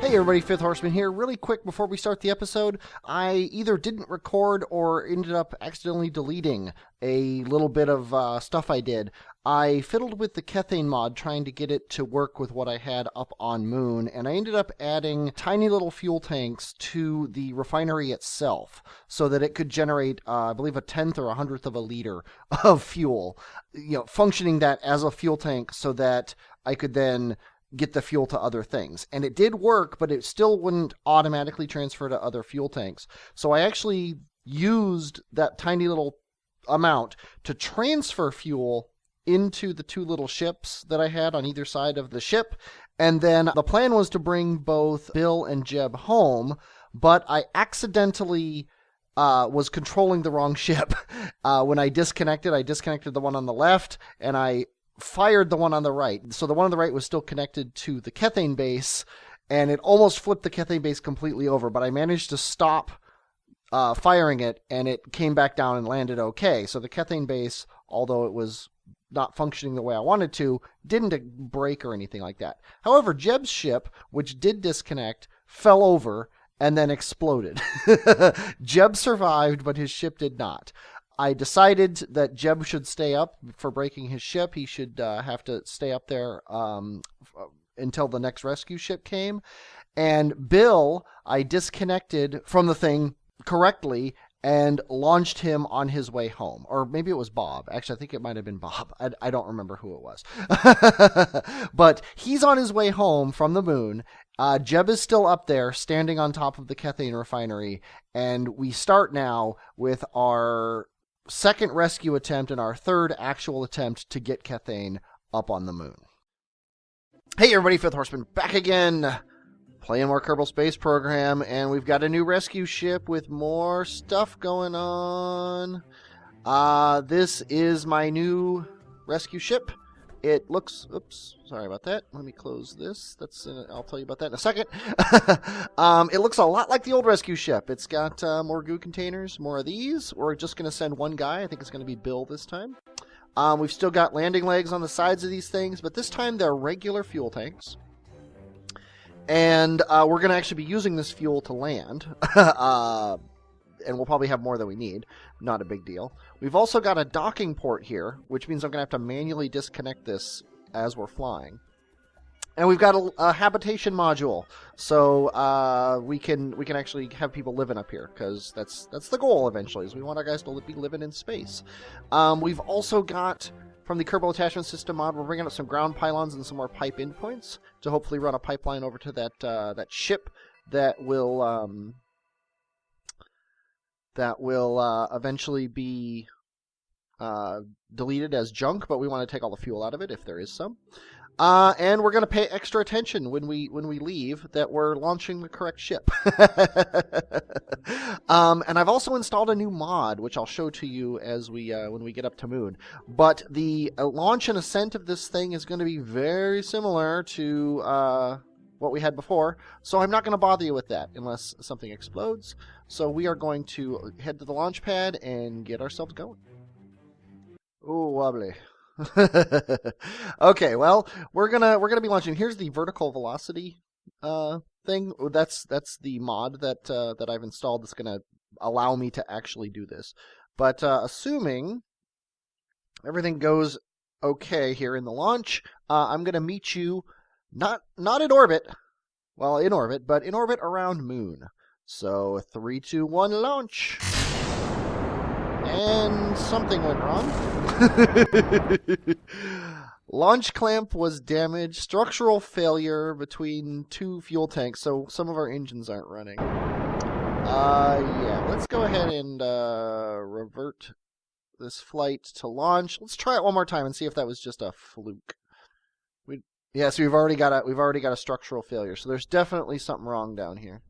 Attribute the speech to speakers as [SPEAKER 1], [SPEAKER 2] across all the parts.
[SPEAKER 1] Hey everybody, Fifth Horseman here. Really quick before we start the episode, I either didn't record or ended up accidentally deleting a little bit of stuff I did. I fiddled with the Kethane mod trying to get it to work with what I had up on Moon, and I ended up adding tiny little fuel tanks to the refinery itself so that it could generate, I believe, a tenth or a hundredth of a liter of fuel, functioning that as a fuel tank so that I could then get the fuel to other things. And it did work, but it still wouldn't automatically transfer to other fuel tanks. So I actually used that tiny little amount to transfer fuel into the two little ships that I had on either side of the ship. And then the plan was to bring both Bill and Jeb home, but I accidentally was controlling the wrong ship. When I disconnected the one on the left, and I fired the one on the right. So the one on the right was still connected to the Kethane base, and it almost flipped the Kethane base completely over, but I managed to stop firing it, and it came back down and landed okay. So the Kethane base, although it was not functioning the way I wanted to, didn't break or anything like that. However, Jeb's ship, which did disconnect, fell over and then exploded. Jeb survived, but his ship did not. I decided that Jeb should stay up for breaking his ship. He should have to stay up there until the next rescue ship came. And Bill, I disconnected from the thing correctly and launched him on his way home. Or maybe it was Bob. Actually, I think it might have been Bob. I don't remember who it was. But he's on his way home from the moon. Jeb is still up there, standing on top of the Kethane refinery. And we start now with our second rescue attempt and our third actual attempt to get Kethane up on the moon. Hey everybody, Fifth Horseman back again, playing more Kerbal Space Program, and we've got a new rescue ship with more stuff going on. This is my new rescue ship. It looks, oops, sorry about that. Let me close this. I'll tell you about that in a second. It looks a lot like the old rescue ship. It's got more goo containers, more of these. We're just going to send one guy. I think it's going to be Bill this time. We've still got landing legs on the sides of these things, but this time they're regular fuel tanks. And we're going to actually be using this fuel to land. And we'll probably have more than we need. Not a big deal. We've also got a docking port here, which means I'm going to have to manually disconnect this as we're flying. And we've got a habitation module, so we can actually have people living up here, because that's the goal eventually, is we want our guys to be living in space. We've also got, from the Kerbal Attachment System mod, we're bringing up some ground pylons and some more pipe endpoints to hopefully run a pipeline over to that ship that will eventually be deleted as junk, but we want to take all the fuel out of it if there is some. And we're going to pay extra attention when we leave that we're launching the correct ship. And I've also installed a new mod, which I'll show to you as when we get up to Moon. But the launch and ascent of this thing is going to be very similar to what we had before, so I'm not going to bother you with that unless something explodes. So we are going to head to the launch pad and get ourselves going. Ooh, wobbly. Okay, well, we're gonna be launching. Here's the vertical velocity thing. That's the mod that I've installed that's gonna allow me to actually do this. But assuming everything goes okay here in the launch, I'm gonna meet you not in orbit. Well, in orbit, but in orbit around Moon. So 3, 2, 1, launch. And something went wrong. Launch clamp was damaged. Structural failure between two fuel tanks, so some of our engines aren't running. Yeah, let's go ahead and revert this flight to launch. Let's try it one more time and see if that was just a fluke. Yeah, so we've already got a structural failure. So there's definitely something wrong down here.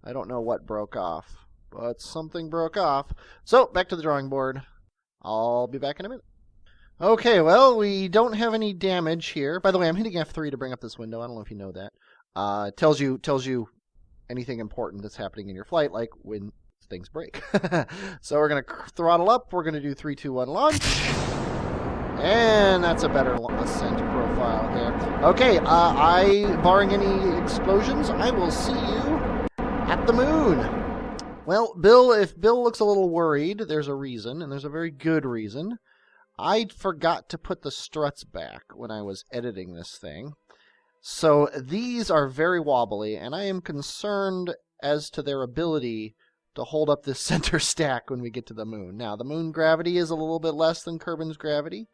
[SPEAKER 1] I don't know what broke off, but something broke off. So back to the drawing board. I'll be back in a minute. Okay, well, we don't have any damage here. By the way, I'm hitting F3 to bring up this window. I don't know if you know that. It tells you anything important that's happening in your flight, like when things break. So we're going to throttle up. We're going to do 3, 2, 1, launch. And And that's a better ascent profile there. Okay, barring any explosions, I will see you at the moon. Well, if Bill looks a little worried, there's a reason, and there's a very good reason. I forgot to put the struts back when I was editing this thing. So these are very wobbly, and I am concerned as to their ability to hold up this center stack when we get to the moon. Now, the moon gravity is a little bit less than Kerbin's gravity,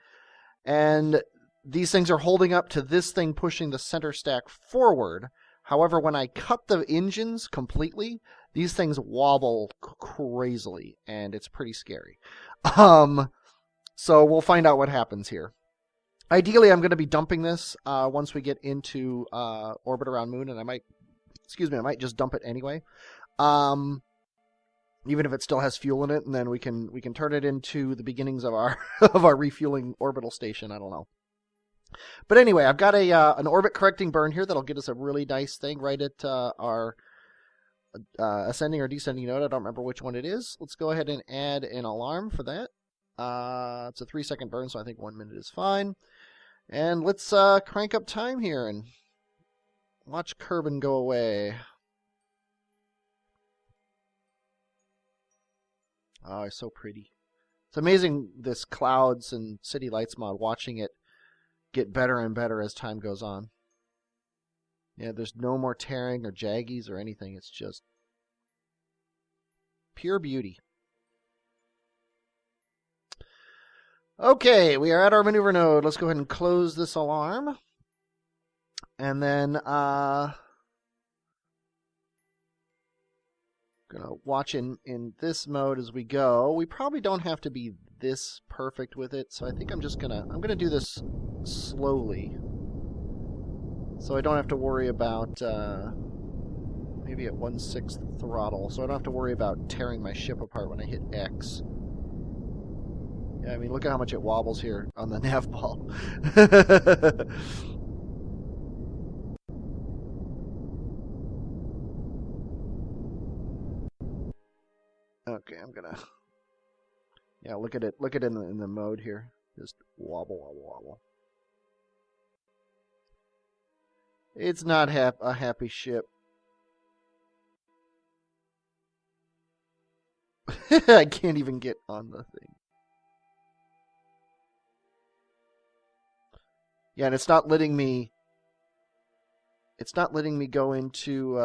[SPEAKER 1] and these things are holding up to this thing pushing the center stack forward. However, when I cut the engines completely, these things wobble crazily, and it's pretty scary. So we'll find out what happens here. Ideally, I'm going to be dumping this once we get into orbit around Moon, and I might just dump it anyway, even if it still has fuel in it, and then we can turn it into the beginnings of our of our refueling orbital station. I don't know, but anyway, I've got an orbit correcting burn here that'll get us a really nice thing right at our ascending or descending node. I don't remember which one it is. Let's go ahead and add an alarm for that. It's a 3-second burn, so I think 1 minute is fine. And let's crank up time here and watch Kerbin go away. Oh, it's so pretty. It's amazing, this clouds and city lights mod, watching it get better and better as time goes on. Yeah, there's no more tearing or jaggies or anything. It's just pure beauty. Okay, we are at our maneuver node. Let's go ahead and close this alarm. And then gonna watch in this mode as we go. We probably don't have to be this perfect with it, so I think I'm gonna do this slowly. So I don't have to worry about maybe at 1/6 throttle, so I don't have to worry about tearing my ship apart when I hit X. Yeah, I mean, look at how much it wobbles here on the nav ball. Okay, I'm gonna. Yeah, look at it. Look at it in the mode here. Just wobble, wobble, wobble. It's not a happy ship. I can't even get on the thing. Yeah, and it's not letting me go into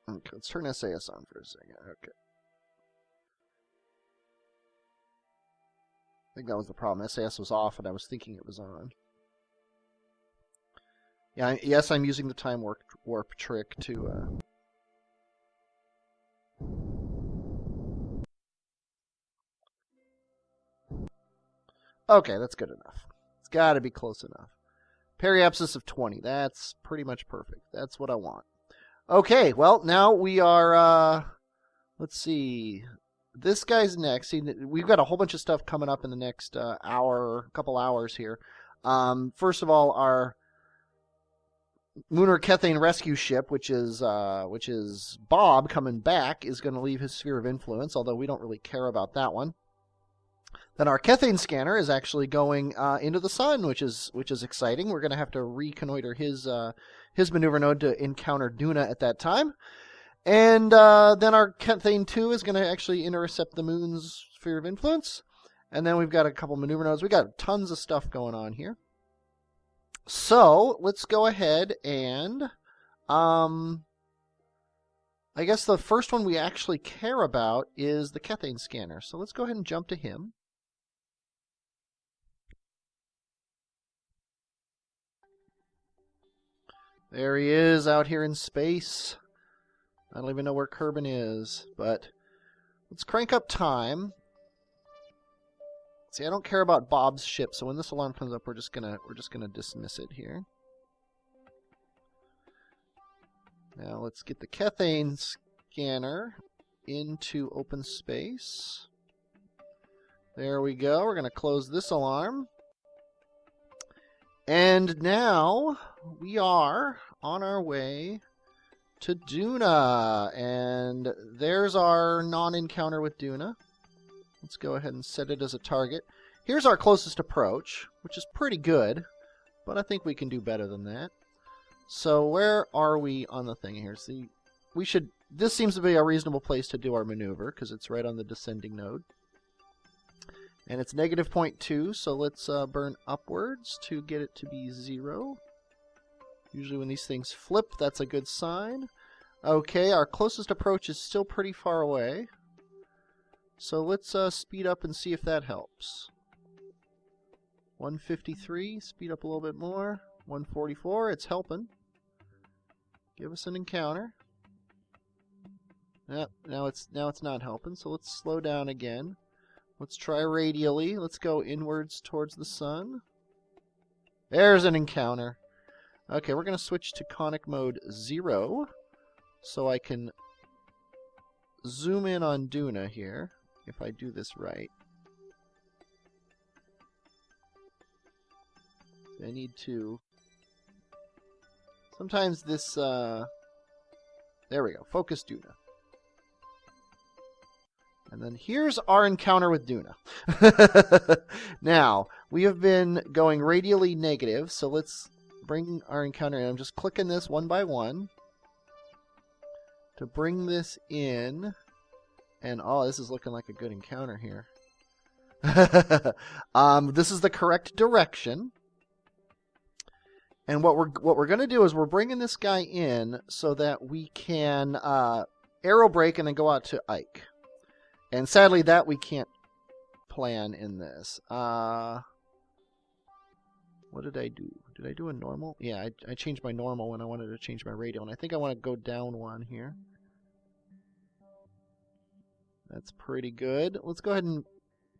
[SPEAKER 1] okay, let's turn SAS on for a second. Okay. I think that was the problem. SAS was off and I was thinking it was on. Yeah, yes, I'm using the time warp trick to Okay, that's good enough. It's got to be close enough. Periapsis of 20. That's pretty much perfect. That's what I want. Okay, well, now we are, let's see. This guy's next. See, we've got a whole bunch of stuff coming up in the next couple hours here. First of all, our Lunar Kethane rescue ship, which is Bob coming back, is going to leave his sphere of influence, although we don't really care about that one. Then our Kethane scanner is actually going into the sun, which is exciting. We're going to have to reconnoiter his maneuver node to encounter Duna at that time. And then our Kethane 2 is going to actually intercept the moon's sphere of influence. And then we've got a couple maneuver nodes. We've got tons of stuff going on here. So let's go ahead and I guess the first one we actually care about is the Kethane scanner. So let's go ahead and jump to him. There he is out here in space. I don't even know where Kerbin is, but let's crank up time. See, I don't care about Bob's ship, so when this alarm comes up, we're just gonna dismiss it here. Now let's get the Kethane scanner into open space. There we go. We're gonna close this alarm. And now we are on our way to Duna. And there's our non-encounter with Duna. Let's go ahead and set it as a target. Here's our closest approach, which is pretty good, but I think we can do better than that. So where are we on the thing here? See, this seems to be a reasonable place to do our maneuver, because it's right on the descending node. And it's negative 0.2, so let's burn upwards to get it to be 0. Usually when these things flip, that's a good sign. Okay, our closest approach is still pretty far away. So let's speed up and see if that helps. 153, speed up a little bit more. 144, it's helping. Give us an encounter. Yep, now it's not helping, so let's slow down again. Let's try radially. Let's go inwards towards the sun. There's an encounter. Okay, we're going to switch to conic mode 0 so I can zoom in on Duna here, if I do this right. I need to... Sometimes this... There we go. Focus Duna. And then here's our encounter with Duna. Now, we have been going radially negative, so let's bring our encounter in. I'm just clicking this one by one to bring this in. And, oh, this is looking like a good encounter here. This is the correct direction. And what we're going to do is we're bringing this guy in so that we can arrow brake and then go out to Ike. And sadly, that we can't plan in this. What did I do? Did I do a normal? Yeah, I changed my normal when I wanted to change my radial. And I think I want to go down one here. That's pretty good. Let's go ahead and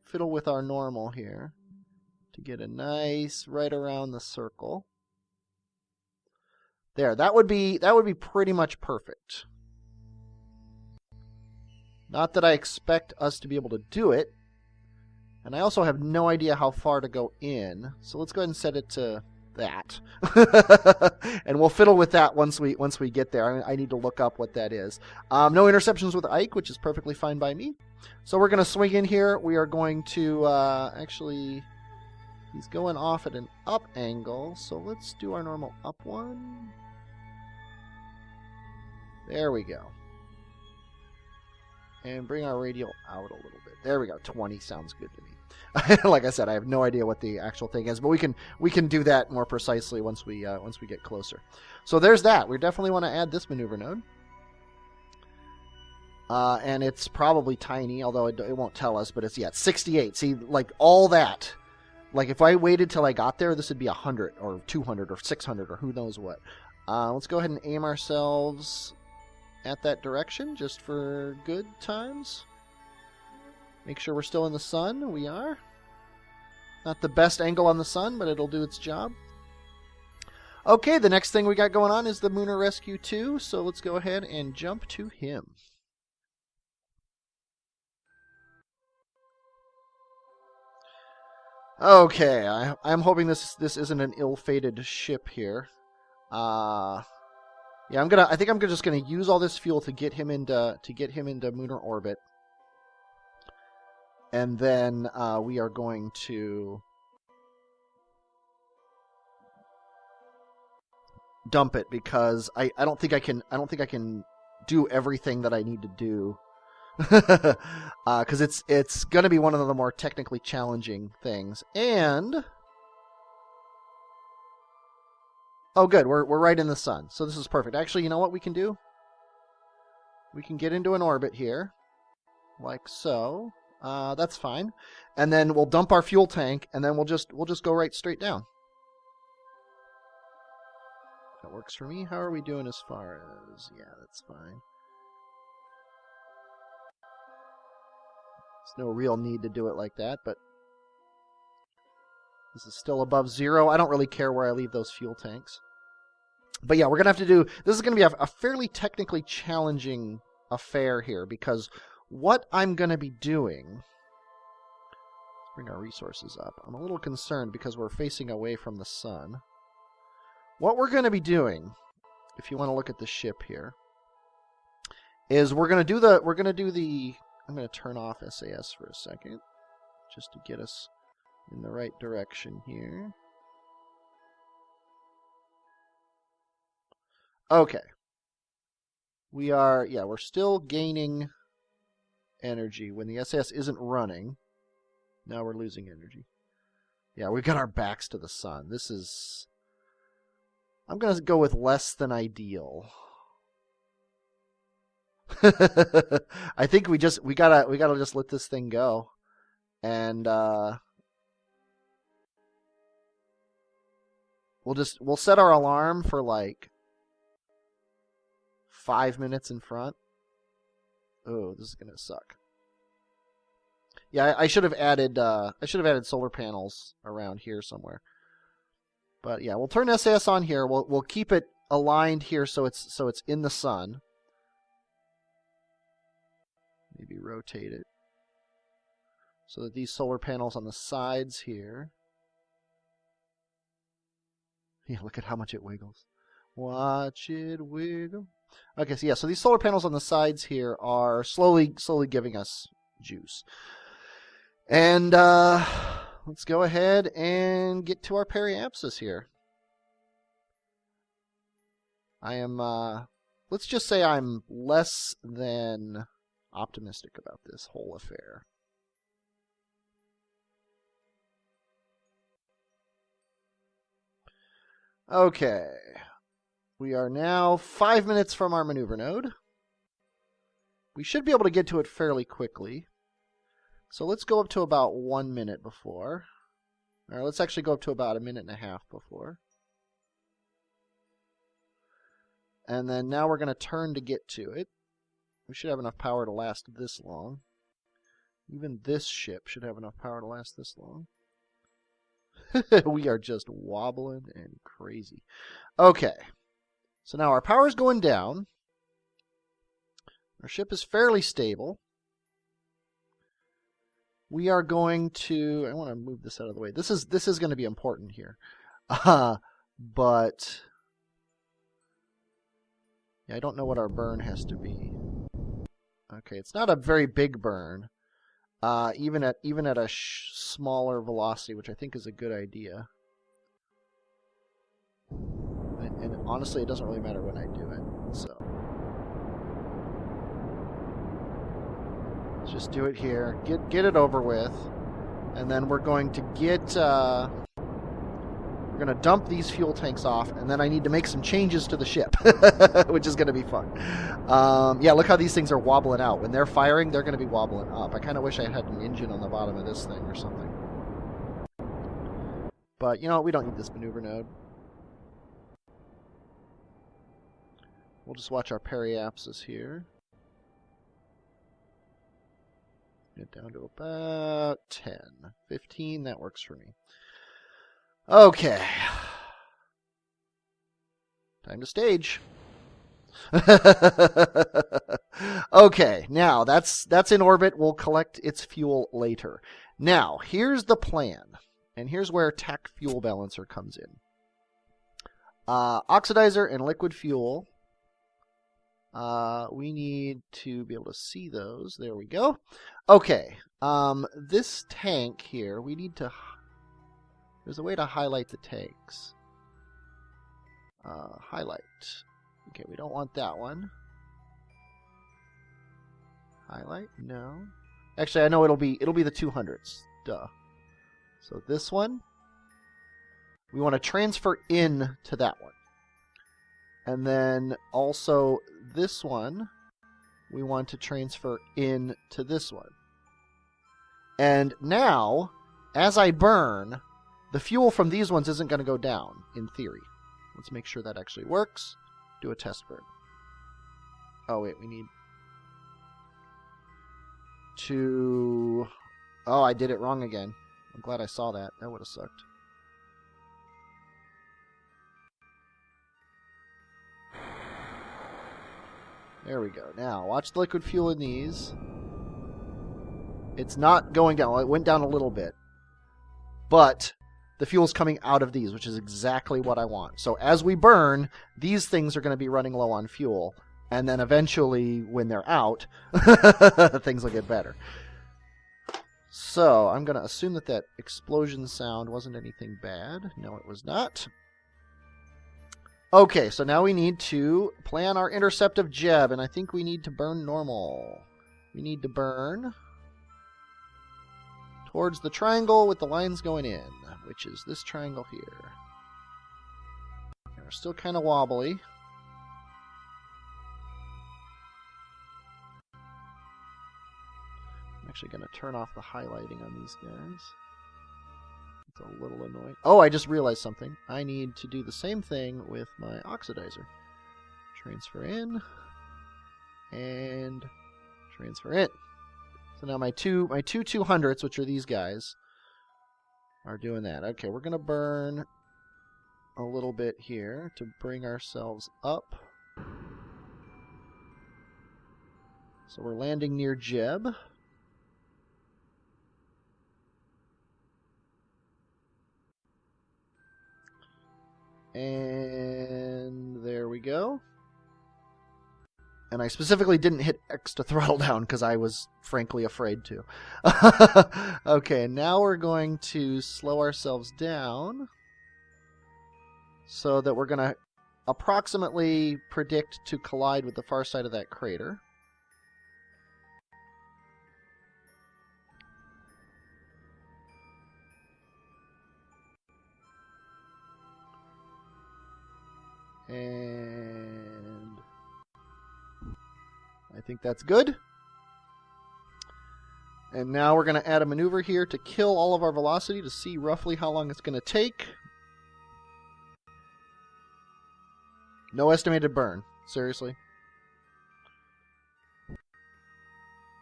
[SPEAKER 1] fiddle with our normal here to get a nice right around the circle. There, that would be pretty much perfect. Not that I expect us to be able to do it. And I also have no idea how far to go in. So let's go ahead and set it to that. And we'll fiddle with that once we get there. I need to look up what that is. No interceptions with Ike, which is perfectly fine by me. So we're going to swing in here. We are going to actually... He's going off at an up angle. So let's do our normal up one. There we go. And bring our radial out a little bit. There we go. 20 sounds good to me. Like I said, I have no idea what the actual thing is, but we can do that more precisely once we get closer. So there's that. We definitely want to add this maneuver node. And it's probably tiny, although it won't tell us, but it's 68. See, like all that. Like if I waited till I got there, this would be 100 or 200 or 600 or who knows what. Let's go ahead and aim ourselves at that direction, just for good times. Make sure we're still in the sun. We are. Not the best angle on the sun, but it'll do its job. Okay, the next thing we got going on is the Mooner Rescue 2, so let's go ahead and jump to him. Okay, I'm hoping this isn't an ill-fated ship here. Yeah, I think I'm just gonna use all this fuel to get him into Mooner orbit, and then we are going to dump it because I don't think I can do everything that I need to do, because it's gonna be one of the more technically challenging things. And oh, good. We're right in the sun. So this is perfect. Actually, you know what we can do? We can get into an orbit here. Like so. That's fine. And then we'll dump our fuel tank, and then we'll just go right straight down. That works for me. How are we doing as far as... Yeah, that's fine. There's no real need to do it like that, but... This is still above 0. I don't really care where I leave those fuel tanks. But yeah, we're going to have to do... This is going to be a fairly technically challenging affair here, because what I'm going to be doing... Let's bring our resources up. I'm a little concerned because we're facing away from the sun. What we're going to be doing, if you want to look at the ship here, is we're gonna do the. I'm gonna turn off SAS for a second, just to get us in the right direction here. Okay. We're still gaining energy when the SAS isn't running. Now we're losing energy. Yeah, we've got our backs to the sun. This is... I'm going to go with less than ideal. I think we gotta just let this thing go. And we'll set our alarm for like 5 minutes in front. Oh, this is gonna suck. Yeah, I should have added solar panels around here somewhere. But yeah, we'll turn SAS on here. We'll keep it aligned here so it's in the sun. Maybe rotate it so that these solar panels on the sides here. Yeah, look at how much it wiggles. Watch it wiggle. Okay, so yeah, so these solar panels on the sides here are slowly giving us juice. And let's go ahead and get to our periapsis here. I am, let's just say I'm less than optimistic about this whole affair. Okay. We are now 5 minutes from our maneuver node. We should be able to get to it fairly quickly. So let's go up to about 1 minute before. Or let's actually go up to about 1.5 minutes before. And then now we're going to turn to get to it. We should have enough power to last this long. Even this ship should have enough power to last this long. We are just wobbling and crazy. Okay. So now our power's going down. Our ship is fairly stable. We are going to... I want to move this out of the way. This is going to be important here. But... yeah, I don't know what our burn has to be. Okay, it's not a very big burn. Even at a smaller velocity, which I think is a good idea. And honestly, it doesn't really matter when I do it. So let's just do it here. Get it over with, and then we're going to get. We're going to dump these fuel tanks off, and then I need to make some changes to the ship, which is going to be fun. Yeah, look how these things are wobbling out. When they're firing, they're going to be wobbling up. I kind of wish I had an engine on the bottom of this thing or something. But, you know, we don't need this maneuver node. We'll just watch our periapsis here. Get down to about 10. 15, that works for me. Okay. Time to stage. Okay, now that's in orbit. We'll collect its fuel later. Now, here's the plan. And here's where TAC fuel balancer comes in. Oxidizer and liquid fuel. We need to be able to see those. There we go. Okay. This tank here, we need to... There's a way to highlight the tanks. Highlight. Okay, we don't want that one. Highlight? No. Actually, I know it'll be the 200s. Duh. So this one, we want to transfer in to that one. And then also this one, we want to transfer in to this one. And now, as I burn, the fuel from these ones isn't going to go down, in theory. Let's make sure that actually works. Do a test burn. Oh, wait, we need to... Oh, I did it wrong again. I'm glad I saw that. That would have sucked. There we go. Now, watch the liquid fuel in these. It's not going down. Well, it went down a little bit. But the fuel's coming out of these, which is exactly what I want. So as we burn, these things are going to be running low on fuel. And then eventually, when they're out, things will get better. So, I'm going to assume that that explosion sound wasn't anything bad. No, it was not. Okay, so now we need to plan our intercept of Jeb, and I think we need to burn normal. We need to burn towards the triangle with the lines going in, which is this triangle here. And we're still kind of wobbly. I'm actually going to turn off the highlighting on these guys. It's a little annoying. Oh, I just realized something. I need to do the same thing with my oxidizer. Transfer in. And transfer in. So now my two 200s, which are these guys, are doing that. Okay, we're going to burn a little bit here to bring ourselves up. So we're landing near Jeb. And there we go. And I specifically didn't hit X to throttle down because I was frankly afraid to. Okay, now we're going to slow ourselves down so that we're going to approximately predict to collide with the far side of that crater. And I think that's good. And now we're going to add a maneuver here to kill all of our velocity to see roughly how long it's going to take. No estimated burn. Seriously.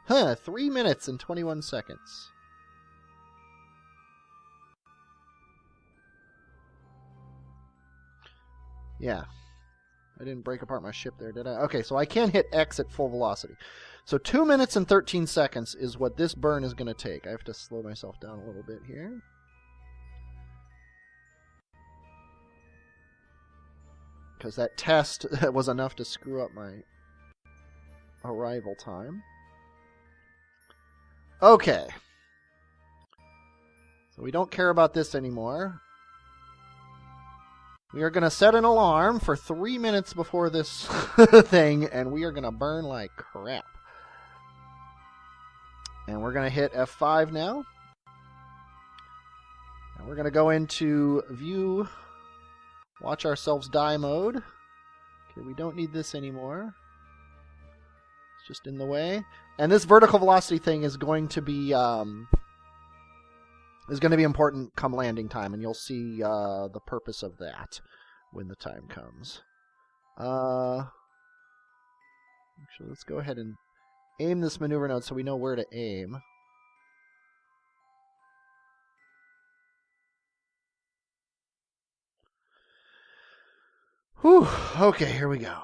[SPEAKER 1] Huh, 3 minutes and 21 seconds. Yeah. I didn't break apart my ship there, did I? Okay, so I can hit X at full velocity. So 2 minutes and 13 seconds is what this burn is going to take. I have to slow myself down a little bit here. Because that test was enough to screw up my arrival time. Okay. So we don't care about this anymore. We are going to set an alarm for 3 minutes before this thing, and we are going to burn like crap. And we're going to hit F5 now. And we're going to go into view, watch ourselves die mode. Okay, we don't need this anymore. It's just in the way. And this vertical velocity thing is going to be important come landing time, and you'll see the purpose of that when the time comes. Actually, let's go ahead and aim this maneuver node so we know where to aim. Whew, okay, here we go.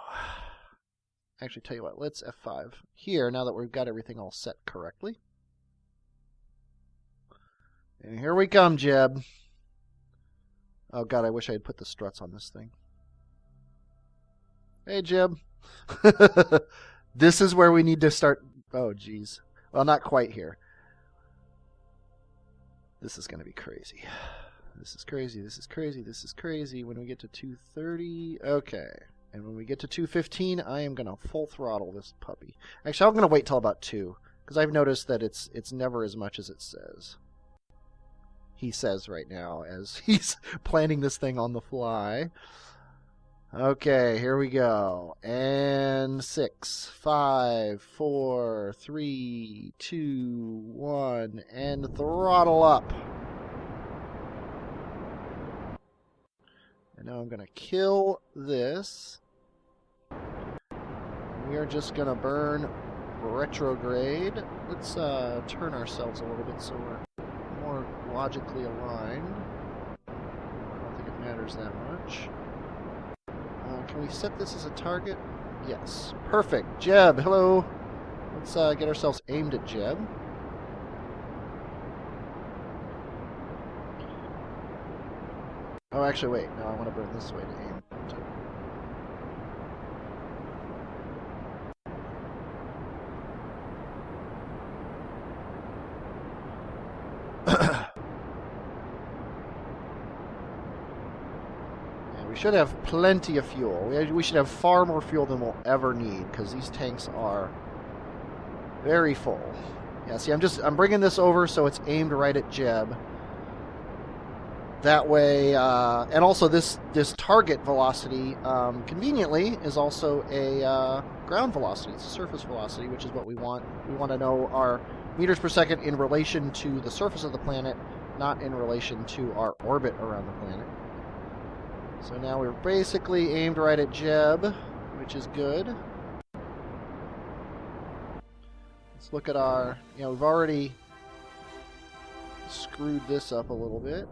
[SPEAKER 1] Actually, tell you what, let's F5 here now that we've got everything all set correctly. And here we come, Jeb. Oh god, I wish I had put the struts on this thing. Hey, Jeb. This is where we need to start. Oh, geez. Well, not quite here. This is going to be crazy. This is crazy, this is crazy, this is crazy. When we get to 230, okay. And when we get to 215, I am going to full throttle this puppy. Actually, I'm going to wait till about 2, because I've noticed that it's never as much as it says. He says right now as he's planning this thing on the fly. Okay, here we go. And 6, 5, 4, 3, 2, 1, and throttle up. And now I'm going to kill this. We are just going to burn retrograde. Let's turn ourselves a little bit so we're more logically aligned. I don't think it matters that much. Can we set this as a target? Yes. Perfect. Jeb, hello. Let's get ourselves aimed at Jeb. Oh, actually, wait. No, I want to burn this way to aim. we should have plenty of fuel. We should have far more fuel than we'll ever need, because these tanks are very full. Yeah, see, I'm bringing this over so it's aimed right at Jeb. That way, and also this target velocity, conveniently, is also a ground velocity. It's a surface velocity, which is what we want. We want to know our meters per second in relation to the surface of the planet, not in relation to our orbit around the planet. So now we're basically aimed right at Jeb, which is good. Let's look at our, we've already screwed this up a little bit.